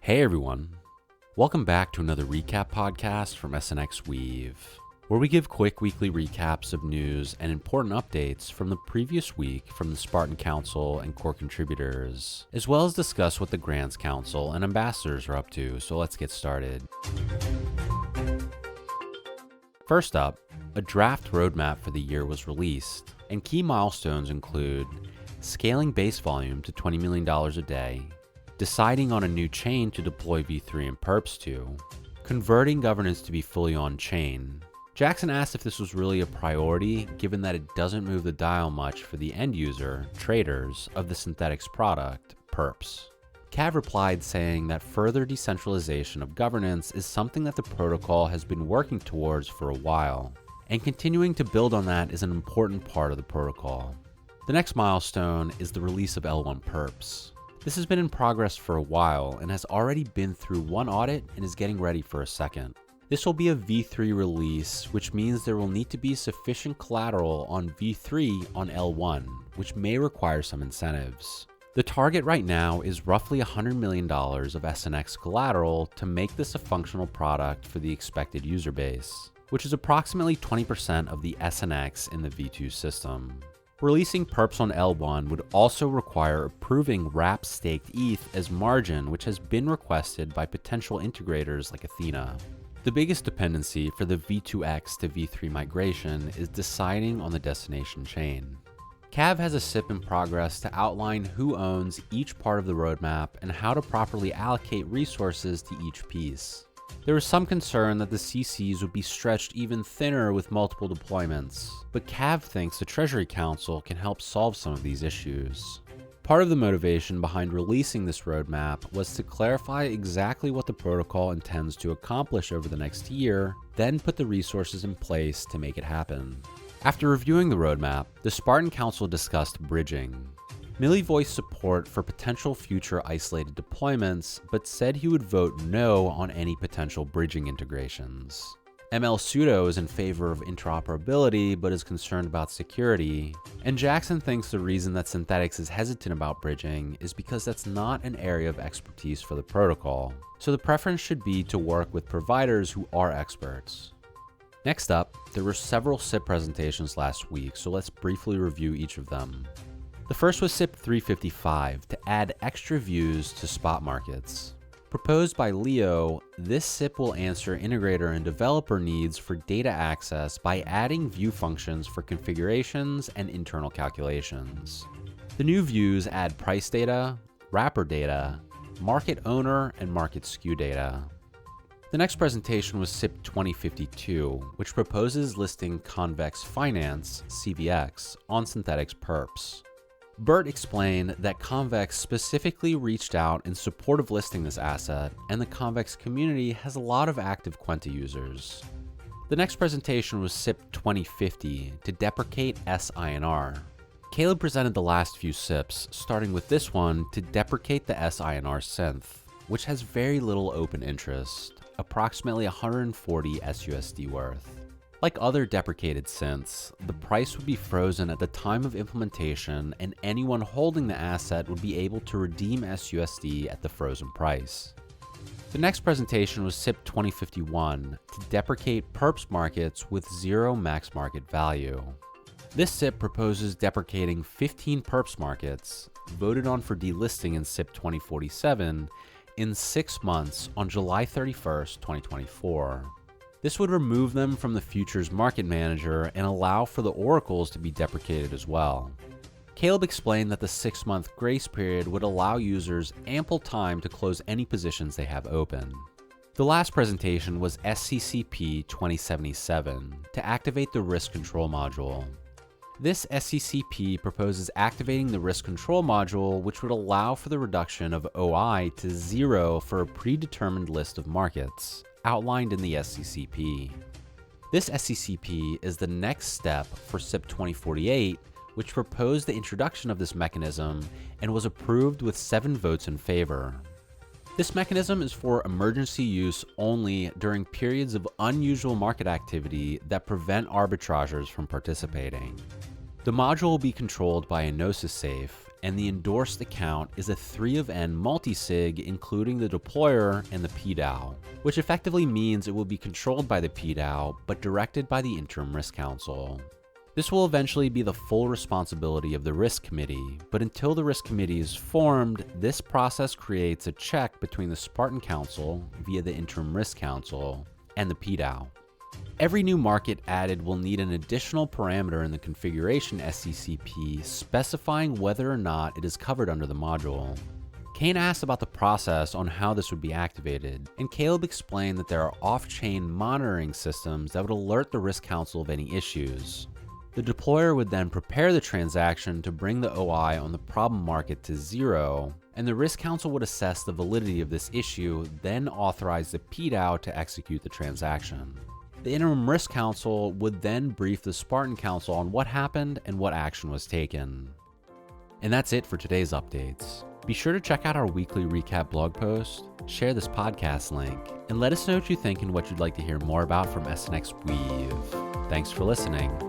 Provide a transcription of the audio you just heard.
Hey everyone, welcome back to another recap podcast from SNXweave, where we give quick weekly recaps of news and important updates from the previous week from the Spartan Council and core contributors, as well as discuss what the Grants Council and ambassadors are up to, so let's get started. First up, a draft roadmap for the year was released, and key milestones include scaling base volume to $20 million a day, deciding on a new chain to deploy V3 and perps to, converting governance to be fully on-chain. Jackson asked if this was really a priority, given that it doesn't move the dial much for the end user, traders, of the Synthetics product, perps. Cav replied saying that further decentralization of governance is something that the protocol has been working towards for a while, and continuing to build on that is an important part of the protocol. The next milestone is the release of L1 perps. This has been in progress for a while and has already been through one audit and is getting ready for a second. This will be a V3 release, which means there will need to be sufficient collateral on V3 on L1, which may require some incentives. The target right now is roughly $100 million of SNX collateral to make this a functional product for the expected user base, which is approximately 20% of the SNX in the V2 system. Releasing perps on L1 would also require approving wrap staked ETH as margin, which has been requested by potential integrators like Athena. The biggest dependency for the V2X to V3 migration is deciding on the destination chain. Cav has a SIP in progress to outline who owns each part of the roadmap and how to properly allocate resources to each piece. There is some concern that the CCs would be stretched even thinner with multiple deployments, but Cav thinks the Treasury Council can help solve some of these issues. Part of the motivation behind releasing this roadmap was to clarify exactly what the protocol intends to accomplish over the next year, then put the resources in place to make it happen. After reviewing the roadmap, the Spartan Council discussed bridging. Millie voiced support for potential future isolated deployments, but said he would vote no on any potential bridging integrations. ML Pseudo is in favor of interoperability, but is concerned about security. And Jackson thinks the reason that Synthetics is hesitant about bridging is because that's not an area of expertise for the protocol. So the preference should be to work with providers who are experts. Next up, there were several SIP presentations last week, so let's briefly review each of them. The first was SIP 355 to add extra views to spot markets. Proposed by Leo, this SIP will answer integrator and developer needs for data access by adding view functions for configurations and internal calculations. The new views add price data, wrapper data, market owner, and market skew data. The next presentation was SIP 2052, which proposes listing Convex Finance, CVX, on Synthetics perps. Bert explained that Convex specifically reached out in support of listing this asset, and the Convex community has a lot of active Quenta users. The next presentation was SIP 2050 to deprecate SINR. Caleb presented the last few SIPs, starting with this one to deprecate the SINR synth, which has very little open interest, approximately 140 SUSD worth. Like other deprecated synths, the price would be frozen at the time of implementation, and anyone holding the asset would be able to redeem SUSD at the frozen price. The next presentation was SIP 2051 to deprecate perps markets with zero max market value. This SIP proposes deprecating 15 perps markets, voted on for delisting in SIP 2047, in 6 months on July 31st, 2024. This would remove them from the futures market manager and allow for the oracles to be deprecated as well. Caleb explained that the 6-month grace period would allow users ample time to close any positions they have open. The last presentation was SCCP 2077 to activate the risk control module. This SCCP proposes activating the risk control module, which would allow for the reduction of OI to 0 for a predetermined list of markets, outlined in the SCCP. This SCCP is the next step for SIP 2048, which proposed the introduction of this mechanism and was approved with 7 votes in favor. This mechanism is for emergency use only during periods of unusual market activity that prevent arbitrageurs from participating. The module will be controlled by a Gnosis safe, and the endorsed account is a 3 of N multisig including the deployer and the PDAO, which effectively means it will be controlled by the PDAO but directed by the Interim Risk Council. This will eventually be the full responsibility of the Risk Committee, but until the Risk Committee is formed, this process creates a check between the Spartan Council, via the Interim Risk Council, and the PDAO. Every new market added will need an additional parameter in the configuration SCCP specifying whether or not it is covered under the module. Kane asked about the process on how this would be activated, and Caleb explained that there are off-chain monitoring systems that would alert the Risk Council of any issues. The deployer would then prepare the transaction to bring the OI on the problem market to 0, and the Risk Council would assess the validity of this issue, then authorize the PDAO to execute the transaction. The Interim Risk Council would then brief the Spartan Council on what happened and what action was taken. And that's it for today's updates. Be sure to check out our weekly recap blog post, share this podcast link, and let us know what you think and what you'd like to hear more about from SNXweave. Thanks for listening.